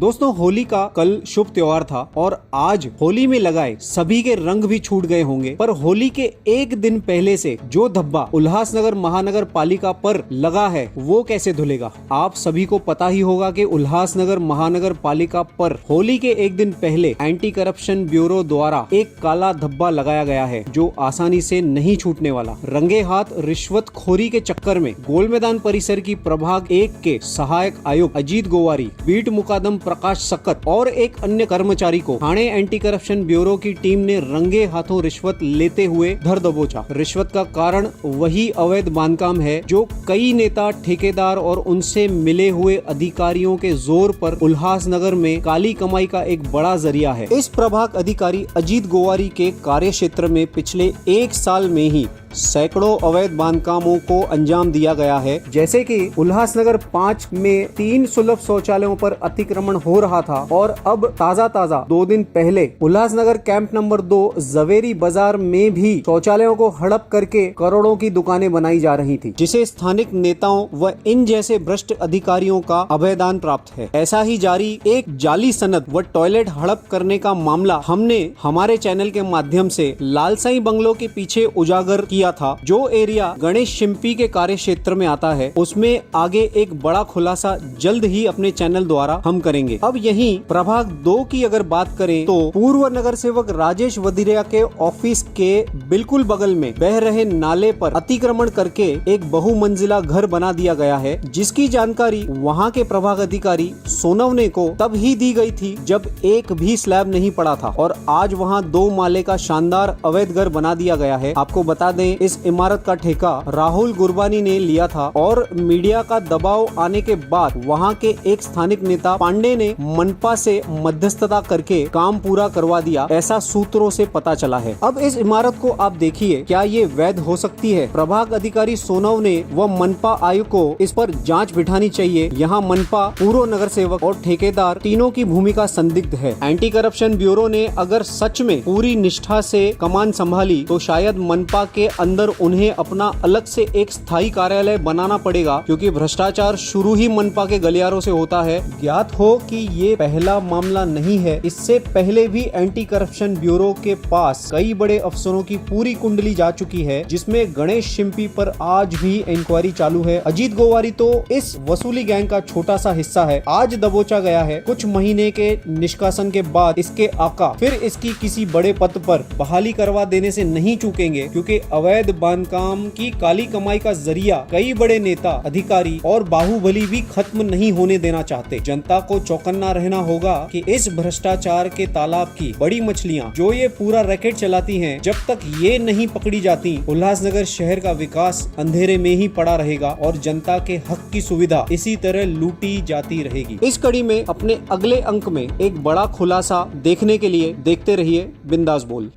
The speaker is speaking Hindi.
दोस्तों, होली का कल शुभ त्योहार था और आज होली में लगाए सभी के रंग भी छूट गए होंगे, पर होली के एक दिन पहले से जो धब्बा उल्लासनगर महानगर पालिका पर लगा है वो कैसे धुलेगा। आप सभी को पता ही होगा कि उल्लासनगर महानगर पालिका पर होली के एक दिन पहले एंटी करप्शन ब्यूरो द्वारा एक काला धब्बा लगाया गया है जो आसानी से नहीं छूटने वाला। रंगे हाथ रिश्वतखोरी के चक्कर में गोल मैदान परिसर की प्रभाग 1 के सहायक आयुक्त अजीत गोवारी, बीट मुकादम प्रकाश सक्कत और एक अन्य कर्मचारी को थाने एंटी करप्शन ब्यूरो की टीम ने रंगे हाथों रिश्वत लेते हुए धर दबोचा। रिश्वत का कारण वही अवैध बांधकाम है जो कई नेता, ठेकेदार और उनसे मिले हुए अधिकारियों के जोर पर उल्लासनगर में काली कमाई का एक बड़ा जरिया है। इस प्रभाग अधिकारी अजीत गोवारी के कार्य क्षेत्र में पिछले 1 साल में ही सैकड़ों अवैध बांधकामों को अंजाम दिया गया है, जैसे कि उल्लासनगर 5 में 3 सुलभ शौचालयों पर अतिक्रमण हो रहा था और अब ताजा 2 दिन पहले उल्लासनगर कैंप नंबर 2 जवेरी बाजार में भी शौचालयों को हड़प करके करोड़ों की दुकानें बनाई जा रही थी, जिसे स्थानिक नेताओं व इन जैसे भ्रष्ट अधिकारियों का अभयदान प्राप्त है। ऐसा ही जारी एक जाली सनद व टॉयलेट हड़प करने का मामला हमने हमारे चैनल के माध्यम से लालसाई बंगलों के पीछे उजागर किया था। जो एरिया गणेश शिंपी के कार्य क्षेत्र में आता है उसमें आगे एक बड़ा खुलासा जल्द ही अपने चैनल द्वारा हम करेंगे। अब यहीं प्रभाग 2 की अगर बात करें तो पूर्व नगर सेवक राजेश वधिरिया के ऑफिस के बिल्कुल बगल में बह रहे नाले पर अतिक्रमण करके एक बहुमंजिला घर बना दिया गया है, जिसकी जानकारी वहां के प्रभाग अधिकारी सोनवने को तब ही दी गई थी जब एक भी स्लैब नहीं पड़ा था और आज वहां 2 माले का शानदार अवैध घर बना दिया गया है। आपको बता दें, इस इमारत का ठेका राहुल गुरबानी ने लिया था और मीडिया का दबाव आने के बाद वहां के एक स्थानिक नेता पांडे ने मनपा से मध्यस्थता करके काम पूरा करवा दिया, ऐसा सूत्रों से पता चला है। अब इस इमारत को आप देखिए, क्या ये वैध हो सकती है? प्रभाग अधिकारी सोनवने व मनपा आयुक्त को इस पर जांच बिठानी चाहिए। यहाँ मनपा, पूर्व नगर सेवक और ठेकेदार तीनों की भूमिका संदिग्ध है। एंटी करप्शन ब्यूरो ने अगर सच में पूरी निष्ठा से कमान संभाली तो शायद मनपा के अंदर उन्हें अपना अलग से एक स्थायी कार्यालय बनाना पड़ेगा, क्योंकि भ्रष्टाचार शुरू ही मनपा के गलियारों से होता है। ज्ञात हो कि ये पहला मामला नहीं है, इससे पहले भी एंटी करप्शन ब्यूरो के पास कई बड़े अफसरों की पूरी कुंडली जा चुकी है, जिसमें गणेश शिंपी पर आज भी इंक्वायरी चालू है। अजीत गोवारी तो इस वसूली गैंग का छोटा सा हिस्सा है, आज दबोचा गया है। कुछ महीने के निष्कासन के बाद इसके आका फिर इसकी किसी बड़े पद पर बहाली करवा देने से नहीं चूकेंगे, क्योंकि अवैध बांधकाम की काली कमाई का जरिया कई बड़े नेता, अधिकारी और बाहुबली भी खत्म नहीं होने देना चाहते। जनता को चौकन्ना रहना होगा कि इस भ्रष्टाचार के तालाब की बड़ी मछलियां जो ये पूरा रैकेट चलाती हैं, जब तक ये नहीं पकड़ी जाती, उल्लासनगर शहर का विकास अंधेरे में ही पड़ा रहेगा और जनता के हक की सुविधा इसी तरह लूटी जाती रहेगी। इस कड़ी में अपने अगले अंक में एक बड़ा खुलासा देखने के लिए देखते रहिए बिंदास बोल।